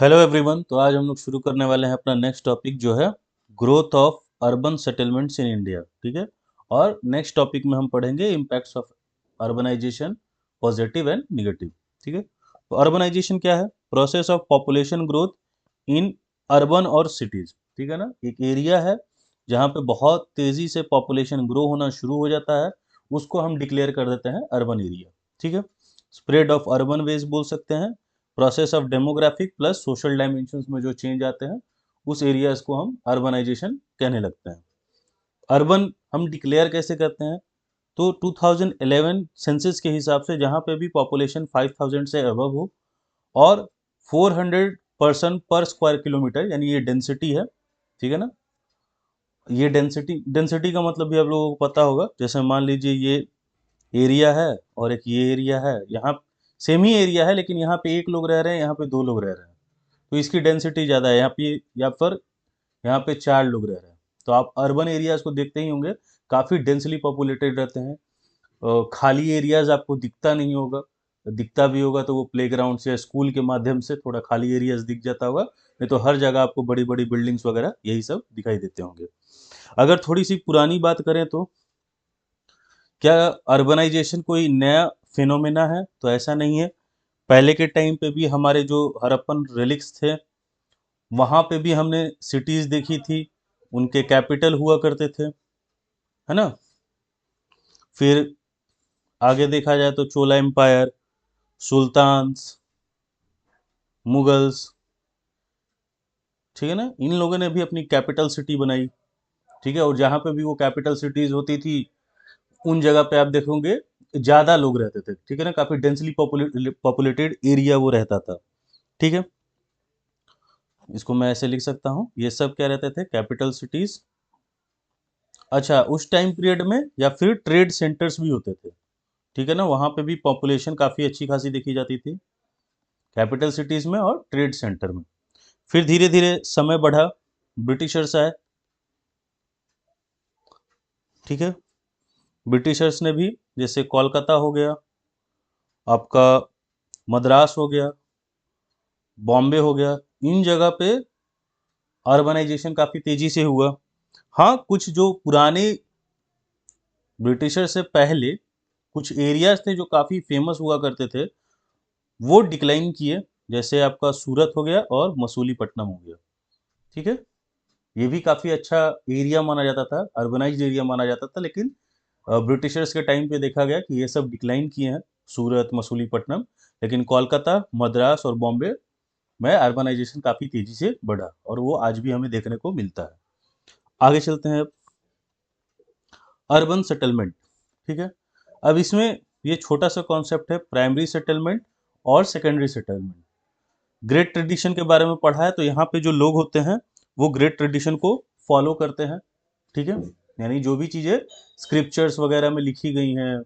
Hello everyone. तो आज हम लोग शुरू करने वाले हैं अपना नेक्स्ट टॉपिक जो है growth of urban settlements in India. ठीक है। और नेक्स्ट टॉपिक में हम पढ़ेंगे impacts of urbanization, positive and negative. ठीक है। तो अर्बनाइजेशन क्या है? Process of population growth in urban और सिटीज। ठीक है ना। एक एरिया है जहाँ पे बहुत तेजी से पॉपुलेशन ग्रो होना शुरू हो जाता है, उसको हम डिक्लेयर कर देते हैं अर्बन एरिया। ठीक है। स्प्रेड ऑफ अर्बन वेज बोल सकते हैं। Process of demographic plus social dimensions में जो चेंज आते हैं उस एरियाज को हम अर्बनाइजेशन कहने लगते हैं। अर्बन हम डिक्लेयर कैसे करते हैं? तो 2011 सेंसस के हिसाब से जहाँ पे भी पॉपुलेशन 5000 से अबव हो और 400 पर्सन पर स्क्वायर किलोमीटर, यानी ये डेंसिटी है। ठीक है ना। ये डेंसिटी का मतलब भी आप लोगों को पता होगा। जैसे मान लीजिए ये एरिया है और एक ये एरिया है, यहाँ सेम ही एरिया है लेकिन यहाँ पे एक लोग रह रहे हैं, यहाँ पे दो लोग रह रहे हैं, तो इसकी डेंसिटी ज़्यादा है यहाँ पे, या फिर यहाँ पे चार लोग रह रहे हैं। तो आप अर्बन एरियाज को देखते ही होंगे, काफ़ी डेंसली पॉपुलेटेड रहते हैं। खाली एरियाज आपको दिखता नहीं होगा, दिखता भी होगा तो वो प्लेग्राउंड से या स्कूल के माध्यम से थोड़ा खाली एरियाज दिख जाता होगा, नहीं तो हर जगह आपको बड़ी बड़ी बिल्डिंग्स वगैरह यही सब दिखाई देते होंगे। अगर थोड़ी सी पुरानी बात करें तो क्या अर्बनाइजेशन कोई नया फिनोमेना है? तो ऐसा नहीं है। पहले के टाइम पे भी हमारे जो हड़प्पन रिलिक्स थे वहाँ पे भी हमने सिटीज़ देखी थी, उनके कैपिटल हुआ करते थे, है ना। फिर आगे देखा जाए तो चोला एम्पायर, सुल्तान्स, मुगल्स, ठीक है ना, इन लोगों ने भी अपनी कैपिटल सिटी बनाई। ठीक है। और जहाँ पे भी वो कैपिटल सिटीज़ होती थी उन जगह पे आप देखोगे ज़्यादा लोग रहते थे। ठीक है ना। काफ़ी डेंसली पॉपुलेटेड एरिया वो रहता था। ठीक है। इसको मैं ऐसे लिख सकता हूँ, ये सब क्या रहते थे? Capital cities. अच्छा, उस टाइम पीरियड में या फिर ट्रेड सेंटर्स भी होते थे। ठीक है ना। वहाँ पे भी पॉपुलेशन काफ़ी अच्छी खासी देखी जाती थी, कैपिटल सिटीज में और ट्रेड सेंटर में। फिर धीरे धीरे समय बढ़ा, ब्रिटिशर्स आए। ठीक है। ब्रिटिशर्स ने भी, जैसे कोलकाता हो गया आपका, मद्रास हो गया, बॉम्बे हो गया, इन जगह पे अर्बनाइजेशन काफ़ी तेज़ी से हुआ। हाँ, कुछ जो पुराने ब्रिटिशर से पहले कुछ एरियाज थे जो काफ़ी फेमस हुआ करते थे, वो डिक्लाइन किए। जैसे आपका सूरत हो गया और मसूलीपट्टनम हो गया। ठीक है। ये भी काफ़ी अच्छा एरिया माना जाता था, अर्बनाइज्ड एरिया माना जाता था, लेकिन ब्रिटिशर्स के टाइम पे देखा गया कि ये सब डिक्लाइन किए हैं, सूरत, मसूलीपट्टनम। लेकिन कोलकाता, मद्रास और बॉम्बे में अर्बनाइजेशन काफ़ी तेज़ी से बढ़ा और वो आज भी हमें देखने को मिलता है। आगे चलते हैं अब, अर्बन सेटलमेंट। ठीक है। अब इसमें ये छोटा सा कॉन्सेप्ट है, प्राइमरी सेटलमेंट और सेकेंडरी सेटलमेंट। ग्रेट ट्रेडिशन के बारे में पढ़ा है, तो यहाँ पे जो लोग होते हैं वो ग्रेट ट्रेडिशन को फॉलो करते हैं। ठीक है। यानी जो भी चीज़ें स्क्रिप्चर्स वगैरह में लिखी गई हैं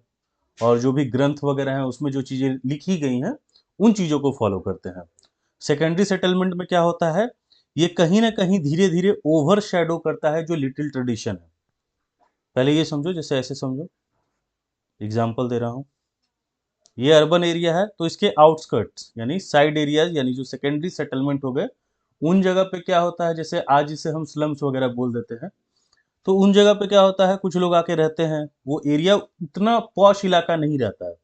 और जो भी ग्रंथ वगैरह हैं उसमें जो चीज़ें लिखी गई हैं उन चीज़ों को फॉलो करते हैं। सेकेंडरी सेटलमेंट में क्या होता है, ये कहीं ना कहीं धीरे धीरे ओवर शेडो करता है जो लिटिल ट्रेडिशन है। पहले ये समझो, जैसे ऐसे समझो, एग्जाम्पल दे रहा हूँ। ये अर्बन एरिया है तो इसके आउटस्कर्ट्स यानी साइड एरियाज, यानी जो सेकेंडरी सेटलमेंट हो गए, उन जगह पे क्या होता है, जैसे आज इसे हम स्लम्स वगैरह बोल देते हैं, तो उन जगह पे क्या होता है, कुछ लोग आके रहते हैं, वो एरिया उतना पॉश इलाका नहीं रहता है,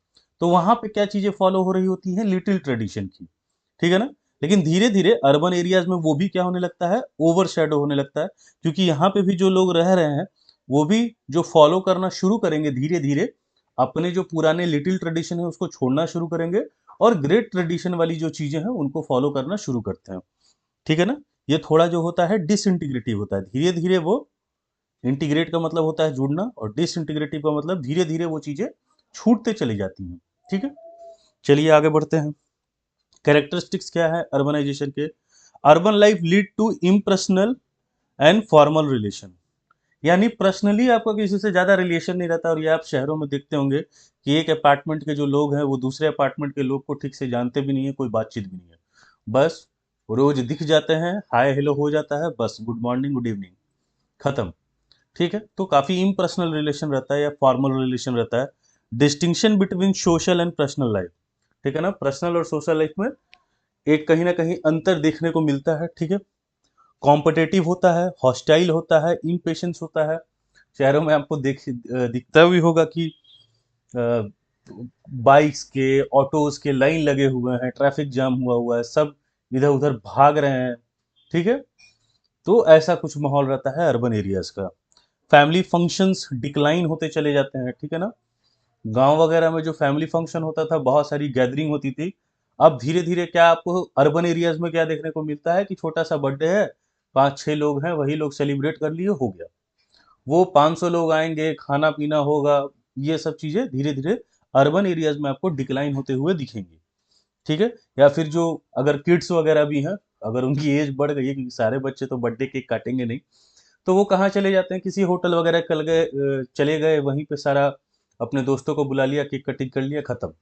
तो वहाँ पे क्या चीज़ें फॉलो हो रही होती हैं, लिटिल ट्रेडिशन की। ठीक है ना। लेकिन धीरे धीरे अर्बन एरियाज में वो भी क्या होने लगता है, ओवर शेडो होने लगता है, क्योंकि यहाँ पे भी जो लोग रह रहे हैं वो भी जो फॉलो करना शुरू करेंगे धीरे धीरे, अपने जो पुराने लिटिल ट्रेडिशन है उसको छोड़ना शुरू करेंगे और ग्रेट ट्रेडिशन वाली जो चीज़ें हैं उनको फॉलो करना शुरू करते हैं। ठीक है ना। ये थोड़ा जो होता है डिसइंटीग्रेटिव होता है, धीरे धीरे वो, इंटीग्रेट का मतलब होता है जुड़ना और डिसइंटीग्रेटिव का मतलब धीरे धीरे वो चीज़ें छूटते चली जाती हैं। ठीक है। चलिए आगे बढ़ते हैं। कैरेक्टरिस्टिक्स क्या है अर्बनाइजेशन के? Urban life lead to impersonal and formal relation, यानी पर्सनली आपका किसी से ज़्यादा रिलेशन नहीं रहता। और ये आप शहरों में देखते होंगे कि एक अपार्टमेंट के जो लोग हैं वो दूसरे अपार्टमेंट के लोग को ठीक से जानते भी नहीं है, कोई बातचीत भी नहीं है, बस रोज दिख जाते हैं, हाय हेलो हो जाता है, बस गुड मॉर्निंग गुड इवनिंग, खत्म। ठीक है। तो काफ़ी इम्पर्सनल रिलेशन रहता है या फॉर्मल रिलेशन रहता है। Distinction between social and personal life. ठीक है ना। पर्सनल और सोशल लाइफ में एक कहीं ना कहीं अंतर देखने को मिलता है, ठीक है। कॉम्पिटिटिव होता है, हॉस्टाइल होता है, इम्पेशेंस होता है। शहरों में आपको दिखता भी होगा कि बाइक्स के, ऑटोज के लाइन लगे हुए हैं, ट्रैफिक जाम हुआ हुआ है, सब इधर उधर भाग रहे हैं, ठीक है। तो ऐसा कुछ माहौल रहता है अर्बन एरियाज का। फैमिली फंक्शंस डिक्लाइन होते चले जाते हैं, ठीक है ना। गांव वगैरह में जो फैमिली फंक्शन होता था, बहुत सारी गैदरिंग होती थी। अब धीरे धीरे क्या आपको अर्बन एरियाज में क्या देखने को मिलता है कि छोटा सा बर्थडे है, 5-6 लोग हैं, वही लोग सेलिब्रेट कर लिए, हो गया। वो 500 लोग आएंगे, खाना पीना होगा, ये सब चीजें धीरे धीरे अर्बन एरियाज में आपको डिक्लाइन होते हुए दिखेंगी, ठीक है। या फिर जो अगर किड्स वगैरह भी हैं, अगर उनकी एज बढ़ गई है, क्योंकि सारे बच्चे तो बर्थडे केक काटेंगे नहीं, तो वो कहाँ चले जाते हैं, किसी होटल वगैरह चले गए, वहीं पे सारा अपने दोस्तों को बुला लिया, केक कटिंग कर लिया, खत्म।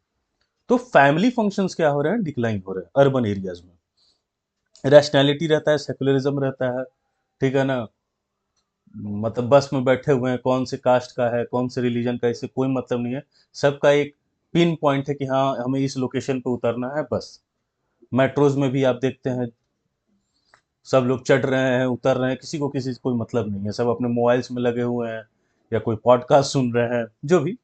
तो फैमिली फंक्शंस क्या हो रहे हैं, डिक्लाइन हो रहे हैं अर्बन एरियाज में। रैशनैलिटी रहता है, सेकुलरिज्म रहता है, ठीक है ना। मतलब बस में बैठे हुए हैं, कौन से कास्ट का है, कौन से रिलीजन का, इससे कोई मतलब नहीं है। सबका एक पिन पॉइंट है कि हाँ हमें इस लोकेशन पे उतरना है, बस। मेट्रोज में भी आप देखते हैं, सब लोग चढ़ रहे हैं, उतर रहे हैं, किसी को किसी से कोई मतलब नहीं है, सब अपने मोबाइल्स में लगे हुए हैं या कोई पॉडकास्ट सुन रहे हैं, जो भी।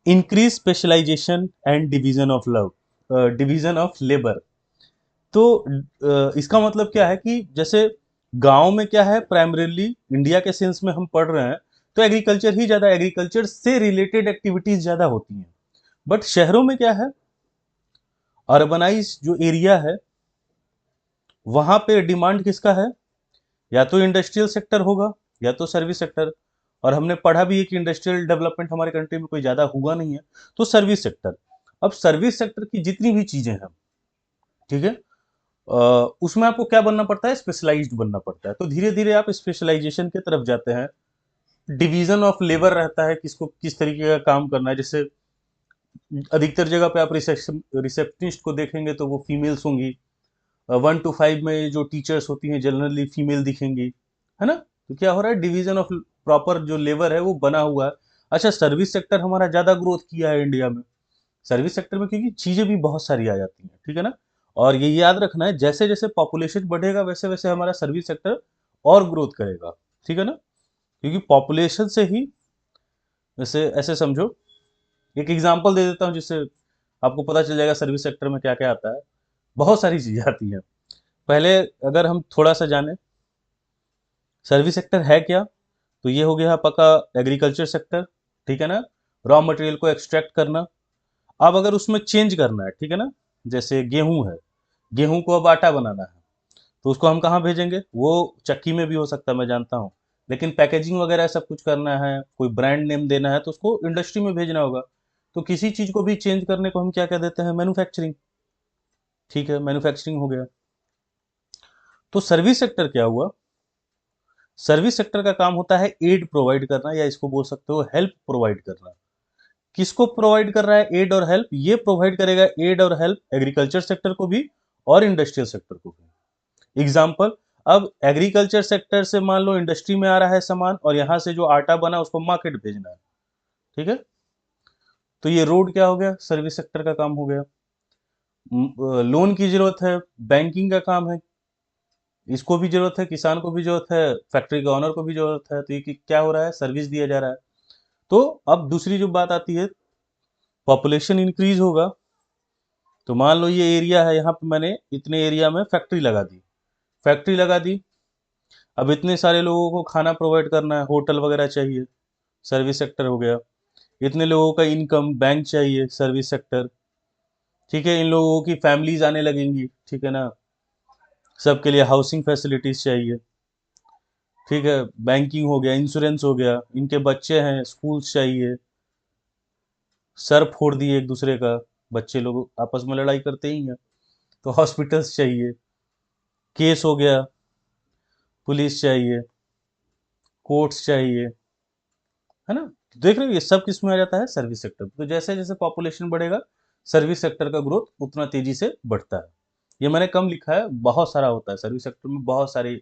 Increase specialization and division of love, division of labour. तो इसका मतलब क्या है कि जैसे गांव में क्या है, प्राइमरीली इंडिया के सेंस में हम पढ़ रहे हैं, तो एग्रीकल्चर ही ज्यादा, एग्रीकल्चर से रिलेटेड एक्टिविटीज ज्यादा होती हैं। बट शहरों में क्या है, अर्बनाइज जो एरिया है, वहां पे डिमांड किसका है, या तो इंडस्ट्रियल सेक्टर होगा, या तो सर्विस सेक्टर। और हमने पढ़ा भी है कि इंडस्ट्रियल डेवलपमेंट हमारे कंट्री में कोई ज़्यादा हुआ नहीं है, तो सर्विस सेक्टर। अब सर्विस सेक्टर की जितनी भी चीज़ें हैं, ठीक है, उसमें आपको क्या बनना पड़ता है, स्पेशलाइज्ड बनना पड़ता है। तो धीरे धीरे आप स्पेशलाइजेशन की तरफ जाते हैं। डिवीजन ऑफ लेबर रहता है, किसको किस तरीके का काम करना है। जैसे अधिकतर जगह पे आप रिसेप्शनिस्ट को देखेंगे तो वो फीमेल्स होंगी। 1 to 5 में जो टीचर्स होती हैं जनरली फीमेल दिखेंगी, है ना। तो क्या हो रहा है, डिवीजन ऑफ प्रॉपर जो लेबर है वो बना हुआ है। अच्छा, सर्विस सेक्टर हमारा ज़्यादा ग्रोथ किया है इंडिया में। सर्विस सेक्टर में क्योंकि चीज़ें भी बहुत सारी आ जाती हैं, ठीक है ना। और ये याद रखना है, जैसे जैसे पॉपुलेशन बढ़ेगा वैसे वैसे हमारा सर्विस सेक्टर और ग्रोथ करेगा, ठीक है ना। क्योंकि पॉपुलेशन से ही, जैसे ऐसे समझो, एक एग्जांपल दे देता हूँ जिससे आपको पता चल जाएगा सर्विस सेक्टर में क्या क्या आता है। बहुत सारी चीज़ें आती हैं। पहले अगर हम थोड़ा सा जाने सर्विस सेक्टर है क्या, तो ये हो गया आपका एग्रीकल्चर सेक्टर, ठीक है ना। रॉ मटेरियल को एक्सट्रैक्ट करना। अब अगर उसमें चेंज करना है, ठीक है ना, जैसे गेहूं है, गेहूं को अब आटा बनाना है, तो उसको हम कहाँ भेजेंगे, वो चक्की में भी हो सकता है, मैं जानता हूँ। लेकिन पैकेजिंग वगैरह सब कुछ करना है, कोई ब्रांड नेम देना है, तो उसको इंडस्ट्री में भेजना होगा। तो किसी चीज़ को भी चेंज करने को हम क्या कह देते हैं, मैन्युफैक्चरिंग, ठीक है, मैन्युफैक्चरिंग हो गया। तो सर्विस सेक्टर क्या हुआ, सर्विस सेक्टर का काम होता है एड प्रोवाइड करना, या इसको बोल सकते हो हेल्प प्रोवाइड करना। किसको प्रोवाइड कर रहा है एड और हेल्प, ये प्रोवाइड करेगा एड और हेल्प एग्रीकल्चर सेक्टर को भी और इंडस्ट्रियल सेक्टर को भी। एग्जाम्पल, अब एग्रीकल्चर सेक्टर से मान लो इंडस्ट्री में आ रहा है सामान, और यहाँ से जो आटा बना उसको मार्केट भेजना है, ठीक है। तो ये रोड क्या हो गया, सर्विस सेक्टर का काम हो गया। लोन की जरूरत है, बैंकिंग का काम है, इसको भी जरूरत है, किसान को भी जरूरत है, फैक्ट्री के ऑनर को भी जरूरत है। तो ये क्या हो रहा है, सर्विस दिया जा रहा है। तो अब दूसरी जो बात आती है, पॉपुलेशन इंक्रीज होगा। तो मान लो ये एरिया है, यहाँ पे मैंने इतने एरिया में फैक्ट्री लगा दी, फैक्ट्री लगा दी। अब इतने सारे लोगों को खाना प्रोवाइड करना है, होटल वगैरह चाहिए, सर्विस सेक्टर हो गया। इतने लोगों का इनकम, बैंक चाहिए, सर्विस सेक्टर, ठीक है। इन लोगों की फैमिलीज आने लगेंगी, ठीक है ना, सबके लिए हाउसिंग फैसिलिटीज चाहिए, ठीक है। बैंकिंग हो गया, इंश्योरेंस हो गया, इनके बच्चे हैं, स्कूल्स चाहिए, सर फोड़ दिए एक दूसरे का, बच्चे लोग आपस में लड़ाई करते ही हैं, तो हॉस्पिटल्स चाहिए, केस हो गया, पुलिस चाहिए, कोर्ट्स चाहिए, है ना। तो देख रहे हो ये सब किस में आ जाता है, सर्विस सेक्टर। तो जैसे जैसे पॉपुलेशन बढ़ेगा, सर्विस सेक्टर का ग्रोथ उतना तेजी से बढ़ता है। ये मैंने कम लिखा है, बहुत सारा होता है सर्विस सेक्टर में, बहुत सारे।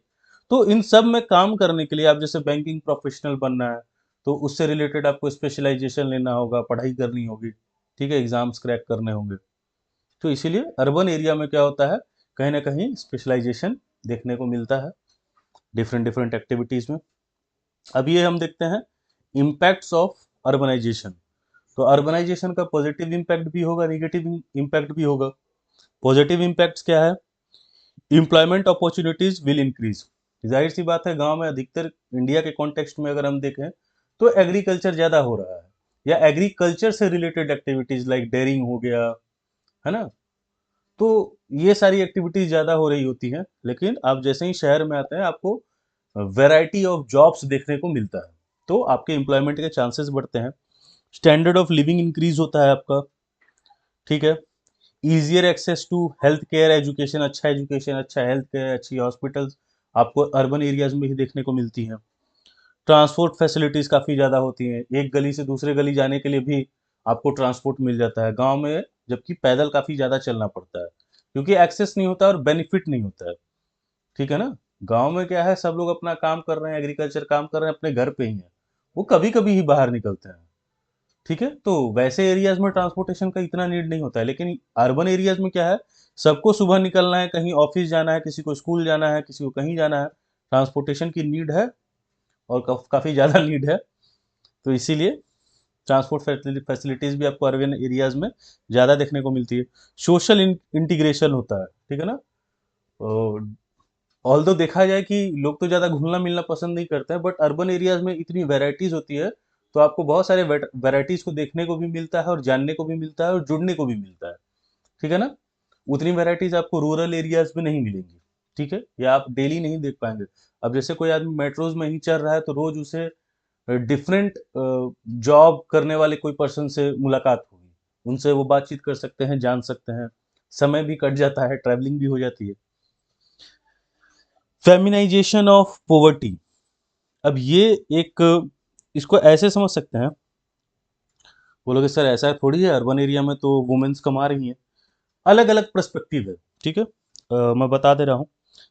तो इन सब में काम करने के लिए आप जैसे बैंकिंग प्रोफेशनल बनना है, तो उससे रिलेटेड आपको स्पेशलाइजेशन लेना होगा, पढ़ाई करनी होगी, ठीक है, एग्जाम्स क्रैक करने होंगे। तो इसीलिए अर्बन एरिया में क्या होता है, कहीं ना कहीं स्पेशलाइजेशन देखने को मिलता है डिफरेंट डिफरेंट एक्टिविटीज़ में। अब ये हम देखते हैं इम्पैक्ट्स ऑफ अर्बनाइजेशन। तो अर्बनाइजेशन का पॉजिटिव इम्पैक्ट भी होगा, निगेटिव इम्पैक्ट भी होगा। पॉजिटिव इम्पैक्ट्स क्या है, एम्प्लॉयमेंट अपॉर्चुनिटीज विल इंक्रीज। जाहिर सी बात है, गांव में अधिकतर इंडिया के कॉन्टेक्स्ट में अगर हम देखें तो एग्रीकल्चर ज़्यादा हो रहा है, या एग्रीकल्चर से रिलेटेड एक्टिविटीज़ लाइक डेयरिंग हो गया, है ना। तो ये सारी एक्टिविटीज़ ज़्यादा हो रही होती हैं, लेकिन आप जैसे ही शहर में आते हैं आपको वैरायटी ऑफ जॉब्स देखने को मिलता है, तो आपके एम्प्लॉयमेंट के चांसेस बढ़ते हैं, स्टैंडर्ड ऑफ लिविंग इंक्रीज होता है आपका, ठीक है। Easier access to health care education, अच्छा हेल्थ केयर, अच्छी हॉस्पिटल्स आपको अर्बन एरियाज में ही देखने को मिलती हैं। ट्रांसपोर्ट फैसिलिटीज़ काफ़ी ज़्यादा होती हैं, एक गली से दूसरे गली जाने के लिए भी आपको ट्रांसपोर्ट मिल जाता है गांव में, जबकि पैदल काफ़ी ज़्यादा चलना पड़ता है क्योंकि एक्सेस नहीं होता और बेनिफिट नहीं होता है, ठीक है ना। गांव में क्या है, सब लोग अपना काम कर रहे हैं, एग्रीकल्चर काम कर रहे हैं, अपने घर पे ही हैं, वो कभी कभी ही बाहर निकलते हैं, ठीक है। तो वैसे एरियाज में ट्रांसपोर्टेशन का इतना नीड नहीं होता है, लेकिन अर्बन एरियाज में क्या है, सबको सुबह निकलना है, कहीं ऑफिस जाना है, किसी को स्कूल जाना है, किसी को कहीं जाना है, ट्रांसपोर्टेशन की नीड है और काफ़ी ज़्यादा नीड है। तो इसीलिए ट्रांसपोर्ट फैसिलिटीज़ भी आपको अर्बन एरियाज में ज़्यादा देखने को मिलती है। सोशल इंटीग्रेशन होता है, ठीक है ना। ऑल्दो देखा जाए कि लोग तो ज़्यादा घुलना मिलना पसंद नहीं करते हैं, बट अर्बन एरियाज में इतनी वेराइटीज़ होती है, तो आपको बहुत सारे वेराइटीज़ को देखने को भी मिलता है और जानने को भी मिलता है और जुड़ने को भी मिलता है, ठीक है ना। उतनी वेराइटीज़ आपको रूरल एरियाज में नहीं मिलेंगी, ठीक है, या आप डेली नहीं देख पाएंगे। अब जैसे कोई आदमी मेट्रोज में ही चल रहा है तो रोज उसे डिफरेंट जॉब करने वाले कोई पर्सन से मुलाकात होगी, उनसे वो बातचीत कर सकते हैं, जान सकते हैं, समय भी कट जाता है, ट्रैवलिंग भी हो जाती है। फेमिनाइजेशन ऑफ पॉवर्टी, अब ये एक, इसको ऐसे समझ सकते हैं, बोलोगे सर ऐसा थोड़ी है, अर्बन एरिया में तो वुमेन्स कमा रही हैं। अलग अलग पर्सपेक्टिव है, ठीक है। मैं बता दे रहा हूँ,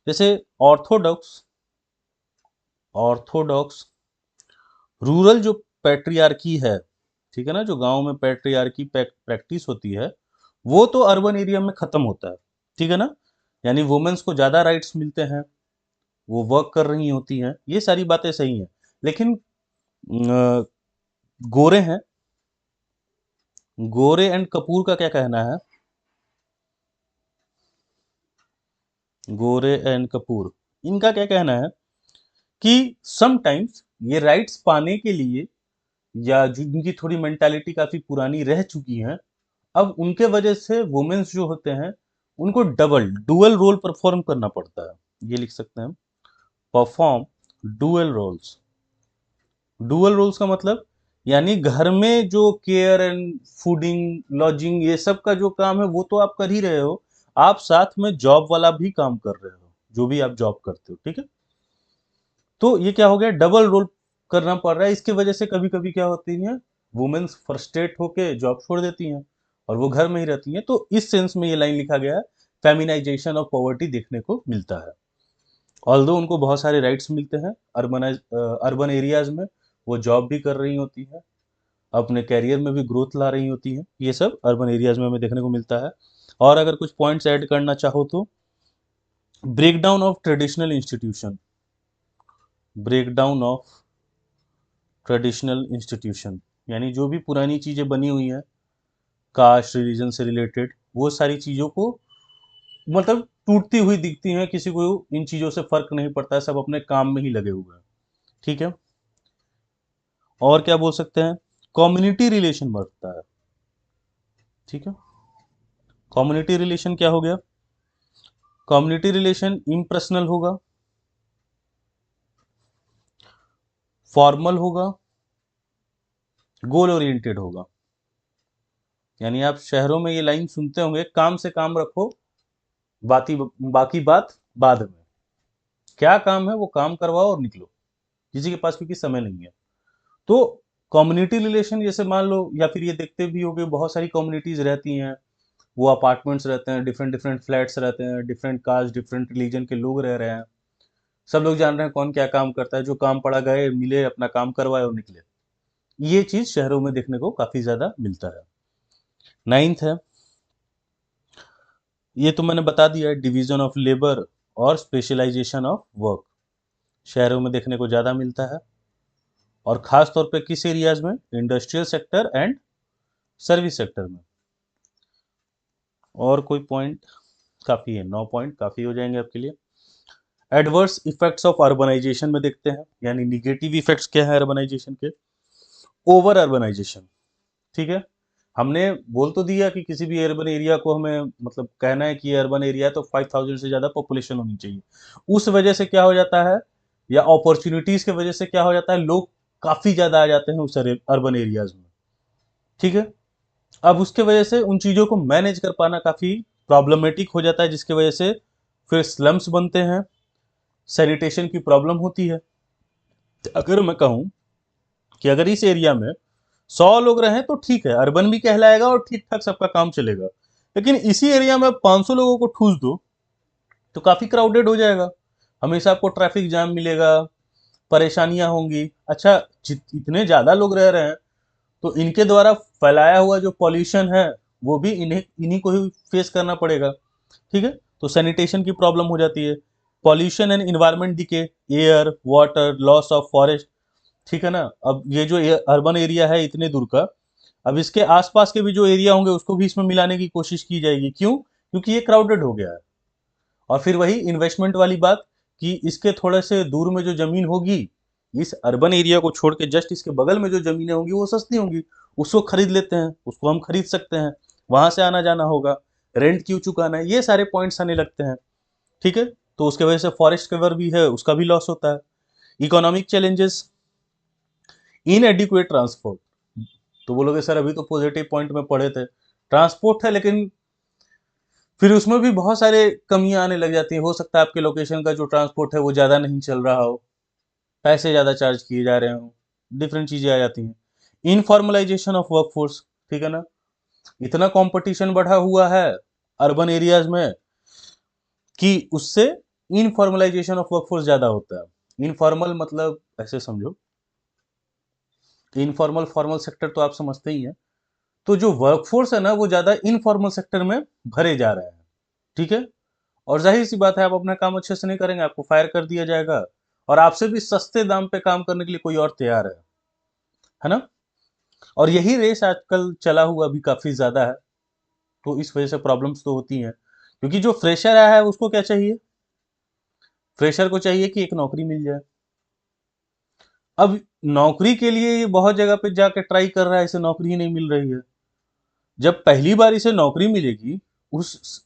जैसे ऑर्थोडॉक्स ऑर्थोडॉक्स रूरल जो पैट्रियार्की है, ठीक है ना, जो गांव में पैट्रियार्की प्रैक्टिस होती है, वो तो अर्बन एरिया में खत्म होता है, ठीक है ना। यानी वुमेन्स को ज़्यादा राइट्स मिलते हैं, वो वर्क कर रही होती हैं, ये सारी बातें सही हैं, लेकिन गोरे हैं, गोरे एंड कपूर का क्या कहना है, गोरे एंड कपूर, इनका क्या कहना है कि समटाइम्स ये राइट्स पाने के लिए, या जिनकी थोड़ी मेंटालिटी काफ़ी पुरानी रह चुकी है, अब उनके वजह से वुमेन्स जो होते हैं उनको डुअल रोल परफॉर्म करना पड़ता है, ये लिख सकते हैं, perform dual roles. Dual roles का मतलब, यानी घर में जो केयर एंड फूडिंग लॉजिंग ये सब का जो काम है वो तो आप कर ही रहे हो, आप साथ में जॉब वाला भी काम कर रहे हो, जो भी आप जॉब करते हो, ठीक है। तो ये क्या हो गया, डबल रोल करना पड़ रहा है, इसकी वजह से कभी कभी क्या होती है, वुमेन्स फ्रस्ट्रेट होके जॉब छोड़ देती हैं और वो घर में ही रहती हैं। तो इस सेंस में ये लाइन लिखा गया है, फेमिनाइजेशन ऑफ पॉवर्टी देखने को मिलता है। ऑल्दो उनको बहुत सारे राइट्स मिलते हैं अर्बन एरियाज में, वो जॉब भी कर रही होती हैं, अपने कैरियर में भी ग्रोथ ला रही होती हैं, ये सब अर्बन एरियाज में हमें देखने को मिलता है। और अगर कुछ पॉइंट्स ऐड करना चाहो तो, breakdown of traditional institution, breakdown of traditional institution, यानी जो भी पुरानी चीज़ें बनी हुई हैं कास्ट रिलीजन से रिलेटेड, वो सारी चीज़ों को मतलब टूटती हुई दिखती हैं, किसी को इन चीज़ों से फर्क नहीं पड़ता है, सब अपने काम में ही लगे हुए हैं, ठीक है। और क्या बोल सकते हैं, कम्युनिटी रिलेशन बढ़ता है, ठीक है। कम्युनिटी रिलेशन क्या हो गया, कम्युनिटी रिलेशन इम्पर्सनल होगा, फॉर्मल होगा, गोल ओरिएंटेड होगा। यानी आप शहरों में ये लाइन सुनते होंगे, काम से काम रखो, बाकी बाकी बात बाद में, क्या काम है वो काम करवाओ और निकलो, किसी के पास क्योंकि समय नहीं है। तो कम्युनिटी रिलेशन, जैसे मान लो, या फिर ये देखते भी होगे बहुत सारी कम्युनिटीज रहती हैं, वो अपार्टमेंट्स रहते हैं, डिफरेंट डिफरेंट फ्लैट्स रहते हैं, डिफरेंट कास्ट डिफरेंट रिलीजन के लोग रह रहे हैं, सब लोग जान रहे हैं कौन क्या काम करता है, जो काम पड़ा गए मिले, अपना काम करवाए और निकले। ये चीज शहरों में देखने को काफी ज्यादा मिलता है। नाइन्थ है ये तो मैंने बता दिया है, डिवीजन ऑफ लेबर और स्पेशलाइजेशन ऑफ वर्क शहरों में देखने को ज़्यादा मिलता है, और ख़ास तौर पे किस एरियाज़ में, industrial sector and service sector में। और कोई पॉइंट? काफ़ी है, 9 पॉइंट काफ़ी हो जाएंगे आपके लिए। एडवर्स इफेक्ट्स ऑफ अर्बनाइजेशन में देखते हैं, यानी निगेटिव इफेक्ट्स क्या है अर्बनाइजेशन के। ओवर अर्बनाइजेशन, ठीक है, हमने बोल तो दिया कि किसी भी अर्बन एरिया को हमें मतलब कहना है कि ये अर्बन एरिया है तो 5000 से ज़्यादा पॉपुलेशन होनी चाहिए। उस वजह से क्या हो जाता है, या अपॉर्चुनिटीज़ की वजह से क्या हो जाता है, लोग काफ़ी ज़्यादा आ जाते हैं उस अर्बन एरियाज़ में, ठीक है। अब उसके वजह से उन चीज़ों को मैनेज कर पाना काफ़ी प्रॉब्लमेटिक हो जाता है, जिसकी वजह से फिर स्लम्स बनते हैं, सैनिटेशन की प्रॉब्लम होती है। तो अगर मैं कहूँ कि अगर इस एरिया में 100 लोग रहें तो ठीक है, अर्बन भी कहलाएगा और ठीक ठाक सबका काम चलेगा। लेकिन इसी एरिया में 500 लोगों को ठूस दो तो काफ़ी क्राउडेड हो जाएगा, हमेशा आपको ट्रैफिक जाम मिलेगा, परेशानियां होंगी। अच्छा, इतने ज़्यादा लोग रह रहे हैं तो इनके द्वारा फैलाया हुआ जो पॉल्यूशन है वो भी इन्हीं को ही फेस करना पड़ेगा, ठीक है। तो सैनिटेशन की प्रॉब्लम हो जाती है, pollution and environment decay, air water loss of forest, ठीक है ना। अब ये जो अर्बन एरिया है इतने दूर का, अब इसके आसपास के भी जो एरिया होंगे उसको भी इसमें मिलाने की कोशिश की जाएगी, क्यों? क्योंकि ये क्राउडेड हो गया है। और फिर वही इन्वेस्टमेंट वाली बात कि इसके थोड़े से दूर में जो जमीन होगी, इस अर्बन एरिया को छोड़ के जस्ट इसके बगल में जो जमीनें होंगी वो सस्ती होंगी, उसको खरीद लेते हैं, उसको हम खरीद सकते हैं, वहां से आना जाना होगा, रेंट क्यों चुकाना है, ये सारे पॉइंट्स आने लगते हैं, ठीक है। तो उसके वजह से फॉरेस्ट कवर भी है उसका भी लॉस होता है। इकोनॉमिक चैलेंजेस, इनएडिक्वेट ट्रांसपोर्ट, तो बोलोगे सर अभी तो पॉजिटिव पॉइंट में पढ़े थे, ट्रांसपोर्ट है लेकिन फिर उसमें भी बहुत सारे कमियां आने लग जाती हैं। हो सकता है आपके लोकेशन का जो ट्रांसपोर्ट है वो ज़्यादा नहीं चल रहा हो, पैसे ज़्यादा चार्ज किए जा रहे हो, डिफरेंट चीज़ें आ जाती हैं। इनफॉर्मलाइजेशन ऑफ वर्कफोर्स, ठीक है ना, इतना कंपटीशन बढ़ा हुआ है अर्बन एरियाज में कि उससे इनफॉर्मलाइजेशन ऑफ वर्कफोर्स ज़्यादा होता है। इनफॉर्मल मतलब ऐसे समझो, इनफॉर्मल फॉर्मल सेक्टर तो आप समझते ही हैं, तो जो वर्कफोर्स है ना वो ज़्यादा इनफॉर्मल सेक्टर में भरे जा रहे हैं, ठीक है। और जाहिर सी बात है आप अपना काम अच्छे से नहीं करेंगे, आपको फायर कर दिया जाएगा, और आपसे भी सस्ते दाम पे काम करने के लिए कोई और तैयार है ना। और यही रेस आजकल चला हुआ भी काफी ज्यादा है, तो इस वजह से प्रॉब्लम्स तो होती हैं, क्योंकि जो फ्रेशर आया है उसको क्या चाहिए, फ्रेशर को चाहिए कि एक नौकरी मिल जाए। अब नौकरी के लिए ये बहुत जगह पे जाके ट्राई कर रहा है, इसे नौकरी ही नहीं मिल रही है। जब पहली बार इसे नौकरी मिलेगी, उस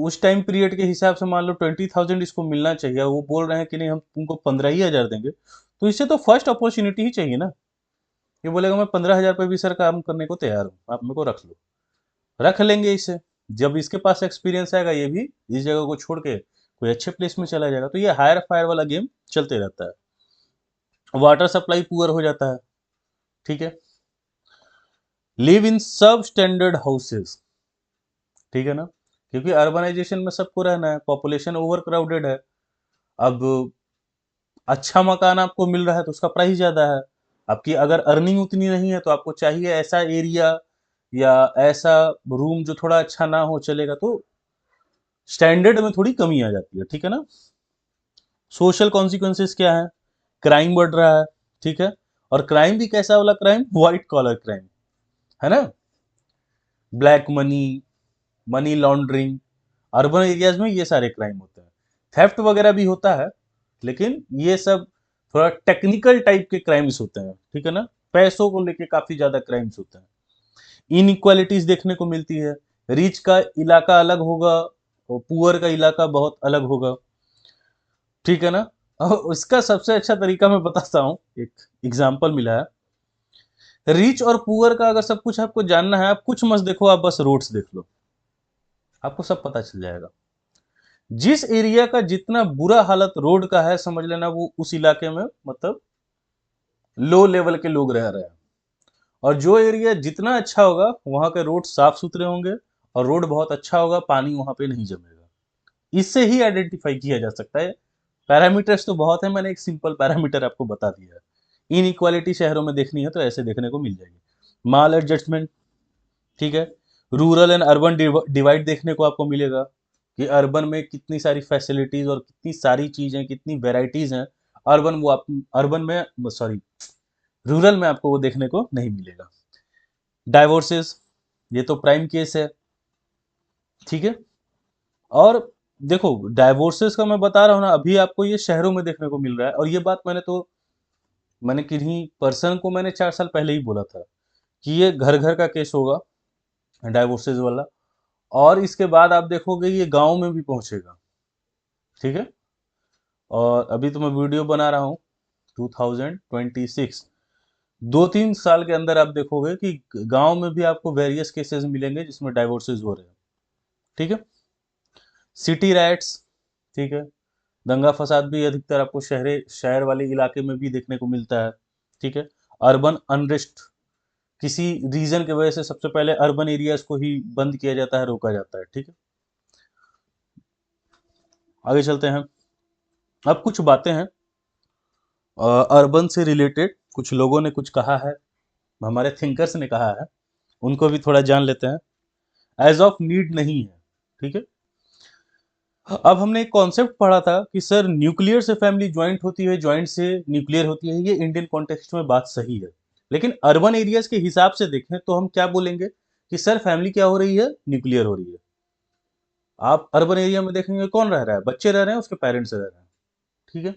उस टाइम पीरियड के हिसाब से मान लो 20,000 इसको मिलना चाहिए, वो बोल रहे हैं कि नहीं हम तुमको 15 ही हजार देंगे, तो इसे तो फर्स्ट अपॉर्चुनिटी ही चाहिए ना। ये बोलेगा मैं 15 हजार पे भी सर काम करने को तैयार हूँ, आप मेरे को रख लो, रख लेंगे इसे। जब इसके पास एक्सपीरियंस आएगा ये भी इस जगह को छोड़ के कोई अच्छे प्लेस में चला जाएगा, तो ये हायर फायर वाला गेम चलते रहता है। वाटर सप्लाई पुअर हो जाता है, ठीक है। लिव इन सब स्टैंडर्ड हाउसेस, ठीक है ना, क्योंकि अर्बनाइजेशन में सबको रहना है, पॉपुलेशन ओवर क्राउडेड है। अब अच्छा मकान आपको मिल रहा है तो उसका प्राइस ज़्यादा है, आपकी अगर अर्निंग उतनी नहीं है तो आपको चाहिए ऐसा एरिया या ऐसा रूम जो थोड़ा अच्छा ना हो चलेगा, तो स्टैंडर्ड में थोड़ी कमी आ जाती है, ठीक है ना। सोशल कॉन्सिक्वेंसेस क्या है, क्राइम बढ़ रहा है, ठीक है। और क्राइम भी कैसा वाला क्राइम, व्हाइट कॉलर क्राइम, है ना, black money, money laundering, urban areas में ये सारे क्राइम होते हैं। थेफ्ट वगैरह भी होता है, लेकिन ये सब थोड़ा टेक्निकल टाइप के क्राइम्स होते हैं, ठीक है ना, पैसों को लेके काफी ज्यादा क्राइम्स होते हैं। इनइक्वालिटीज देखने को मिलती है, रिच का इलाका अलग होगा और पुअर का इलाका बहुत अलग होगा, ठीक है ना। और उसका सबसे अच्छा तरीका मैं बताता हूँ, एक एग्जाम्पल मिला है। रिच और पुअर का अगर सब कुछ आपको जानना है, आप कुछ मत देखो, आप बस रोड्स देख लो, आपको सब पता चल जाएगा। जिस एरिया का जितना बुरा हालत रोड का है, समझ लेना वो उस इलाके में मतलब लो लेवल के लोग रह रहे हैं। और जो एरिया जितना अच्छा होगा वहां के रोड साफ सुथरे होंगे, और रोड बहुत अच्छा होगा, पानी वहां पे नहीं जमेगा। इससे ही आइडेंटिफाई किया जा सकता है। पैरामीटर्स तो बहुत है, मैंने एक सिंपल पैरामीटर आपको बता दिया है। इन इक्वालिटी शहरों में देखनी है तो ऐसे देखने को मिल जाएगी। माल एडजस्टमेंट, ठीक है, रूरल एंड अर्बन डिवाइड देखने को आपको मिलेगा कि अर्बन में कितनी सारी फैसिलिटीज और कितनी सारी चीजें, कितनी वेराइटीज हैं। अर्बन में, सॉरी, रूरल में आपको वो देखने को नहीं मिलेगा। डाइवोर्सेस, ये तो प्राइम केस है, ठीक है। और देखो, डाइवोर्सेस का मैं बता रहा हूँ ना, अभी आपको ये शहरों में देखने को मिल रहा है, और ये बात मैंने किन्हीं पर्सन को मैंने 4 साल पहले ही बोला था कि ये घर घर का केस होगा डाइवोर्सेस वाला, और इसके बाद आप देखोगे ये गांव में भी पहुंचेगा, ठीक है। और अभी तो मैं वीडियो बना रहा हूँ 2026, 2-3 साल के अंदर आप देखोगे कि गांव में भी आपको वेरियस केसेस मिलेंगे जिसमें डाइवोर्सेस हो रहे हैं, ठीक है। सिटी राइट्स, ठीक है, दंगा फसाद भी अधिकतर आपको शहर वाले इलाके में भी देखने को मिलता है, ठीक है। अर्बन अनरेस्ट, किसी रीजन की वजह से सबसे पहले अर्बन एरियाज को ही बंद किया जाता है, रोका जाता है, ठीक है। आगे चलते हैं। अब कुछ बातें हैं अर्बन से रिलेटेड, कुछ लोगों ने कुछ कहा है, हमारे थिंकर्स ने कहा है, उनको भी थोड़ा जान लेते हैं। एज ऑफ नीड नहीं है, ठीक है। अब हमने एक कॉन्सेप्ट पढ़ा था कि सर न्यूक्लियर से फैमिली ज्वाइंट होती है, ज्वाइंट से न्यूक्लियर होती है, ये इंडियन कॉन्टेक्स्ट में बात सही है। लेकिन अर्बन एरियाज के हिसाब से देखें तो हम क्या बोलेंगे कि सर फैमिली क्या हो रही है, न्यूक्लियर हो रही है। आप अर्बन एरिया में देखेंगे कौन रह रहा है, बच्चे रह रहे हैं, उसके पेरेंट्स रह रहे हैं, ठीक है।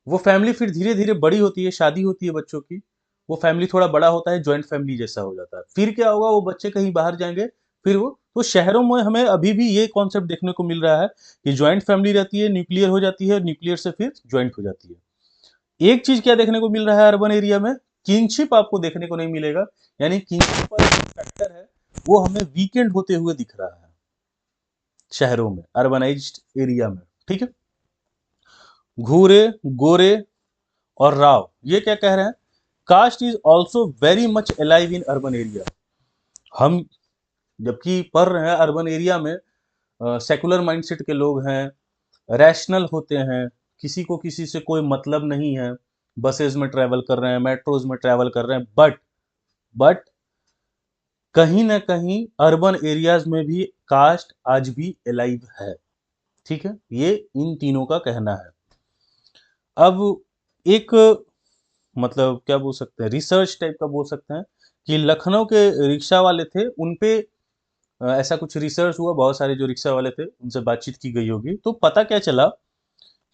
वो फैमिली फिर धीरे धीरे बड़ी होती है, शादी होती है बच्चों की, वो फैमिली थोड़ा बड़ा होता है, ज्वाइंट फैमिली जैसा हो जाता है। फिर क्या होगा, वो बच्चे कहीं बाहर जाएंगे, फिर वो तो शहरों में हमें अभी भी ये कॉन्सेप्ट देखने को मिल रहा है कि ज्वाइंट फैमिली रहती है, न्यूक्लियर हो जाती है, न्यूक्लियर से फिर ज्वाइंट हो जाती है। एक चीज क्या देखने को मिल रहा है अर्बन एरिया में, किंगशिप आपको देखने को नहीं मिलेगा। यानी किंगशिप वाला जो फैक्टर है वो हमें वीकेंड होते हुए दिख रहा है शहरों में, अर्बनाइज्ड एरिया में, ठीक है। घूरे, गोरे और राव ये क्या कह रहे हैं, caste is also very much alive in urban area. हम जबकि पढ़ रहे हैं अर्बन एरिया में, सेकुलर माइंडसेट के लोग हैं, रैशनल होते हैं, किसी को किसी से कोई मतलब नहीं है, बसेस में ट्रैवल कर रहे हैं, मेट्रोज में ट्रैवल कर रहे हैं, बट कहीं ना कहीं अर्बन एरियाज में भी कास्ट आज भी अलाइव है, ठीक है। ये इन तीनों का कहना है। अब एक, मतलब क्या बोल सकते हैं, रिसर्च टाइप का बोल सकते हैं कि लखनऊ के रिक्शा वाले थे, उनपे ऐसा कुछ रिसर्च हुआ, बहुत सारे जो रिक्शा वाले थे उनसे बातचीत की गई होगी, तो पता क्या चला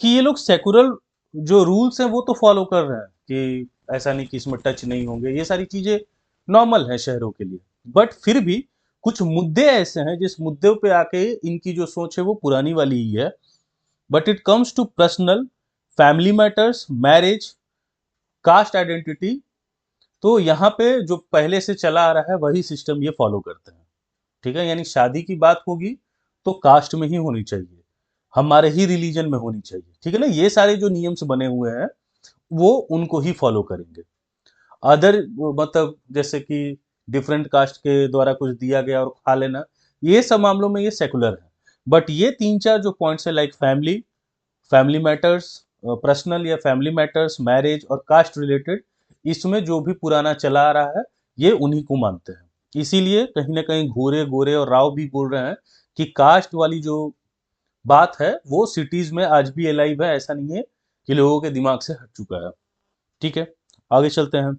कि ये लोग सेकुलर जो रूल्स हैं वो तो फॉलो कर रहे हैं कि ऐसा नहीं कि इसमें टच नहीं होंगे, ये सारी चीजें नॉर्मल है शहरों के लिए। बट फिर भी कुछ मुद्दे ऐसे हैं जिस मुद्दे पे आके इनकी जो सोच है वो पुरानी वाली ही है। But it comes to personal, family matters, marriage, caste identity, तो यहाँ पे जो पहले से चला आ रहा है वही सिस्टम ये फॉलो करते हैं, ठीक है। यानी शादी की बात होगी तो कास्ट में ही होनी चाहिए, हमारे ही रिलीजन में होनी चाहिए, ठीक है ना। ये सारे जो नियम्स बने हुए हैं वो उनको ही फॉलो करेंगे। अदर, मतलब जैसे कि डिफरेंट कास्ट के द्वारा कुछ दिया गया और खा लेना, ये सब मामलों में ये सेकुलर है। बट ये 3-4 जो पॉइंट्स है, like family, family matters, personal या फैमिली मैटर्स, मैरिज और कास्ट रिलेटेड, इसमें जो भी पुराना चला आ रहा है ये उन्हीं को मानते हैं। इसीलिए कहीं ना कहीं घूरे, गोरे और राव भी बोल रहे हैं कि कास्ट वाली जो बात है वो सिटीज में आज भी अलाइव है, ऐसा नहीं है कि लोगों के दिमाग से हट चुका है, ठीक है। आगे चलते हैं।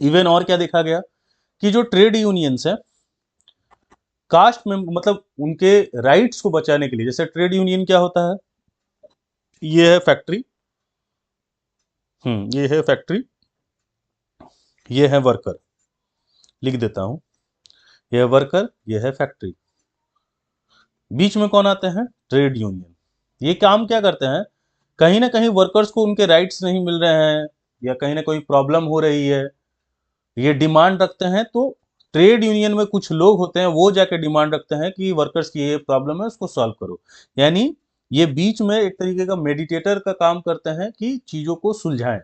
इवन और क्या देखा गया कि जो ट्रेड यूनियंस है कास्ट में, मतलब उनके राइट्स को बचाने के लिए, जैसे ट्रेड यूनियन क्या होता है, ये है फैक्ट्री, ये है फैक्ट्री, ये है वर्कर, लिख देता हूं, ये है वर्कर, ये है फैक्ट्री, बीच में कौन आते हैं, ट्रेड यूनियन। ये काम क्या करते हैं, कहीं ना कहीं वर्कर्स को उनके राइट्स नहीं मिल रहे हैं या कहीं ना कोई प्रॉब्लम हो रही है, ये डिमांड रखते हैं, तो ट्रेड यूनियन में कुछ लोग होते हैं वो जाके डिमांड रखते हैं कि वर्कर्स की ये प्रॉब्लम है उसको सॉल्व करो। यानी ये बीच में एक तरीके का मेडिटेटर का काम करते हैं कि चीजों को सुलझाएं,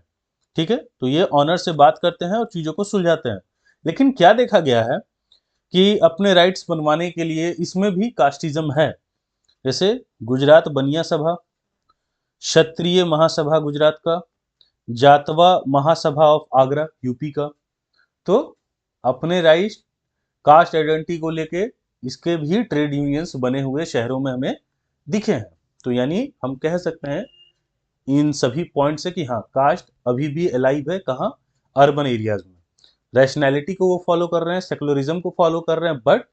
ठीक है। तो ये ऑनर से बात करते हैं और चीजों को सुलझाते हैं। लेकिन क्या देखा गया है कि अपने राइट्स बनवाने के लिए इसमें भी कास्टिज्म है। जैसे गुजरात बनिया सभा, क्षत्रिय महासभा गुजरात का, जातवा महासभा ऑफ आगरा यूपी का, तो अपने राइट्स कास्ट आइडेंटिटी को लेके इसके भी ट्रेड यूनियंस बने हुए शहरों में हमें दिखे हैं। तो यानी हम कह सकते हैं इन सभी पॉइंट से कि हाँ, कास्ट अभी भी अलाइव है, कहाँ, अर्बन एरियाज में। रैशनैलिटी को वो फॉलो कर रहे हैं, सेकुलरिज्म को फॉलो कर रहे हैं, बट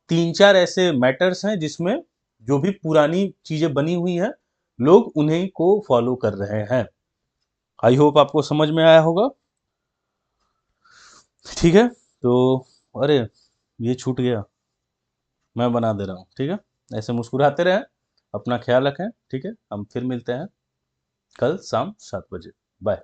तीन चार ऐसे मैटर्स हैं जिसमें जो भी पुरानी चीजें बनी हुई हैं लोग उन्हीं को फॉलो कर रहे हैं। आई होप आपको समझ में आया होगा। ठीक है, तो अरे ये छूट गया, मैं बना दे रहा हूँ। ठीक है, ऐसे मुस्कुराते रहें, अपना ख्याल रखें। ठीक है, हम फिर मिलते हैं कल शाम 7 बजे। बाय।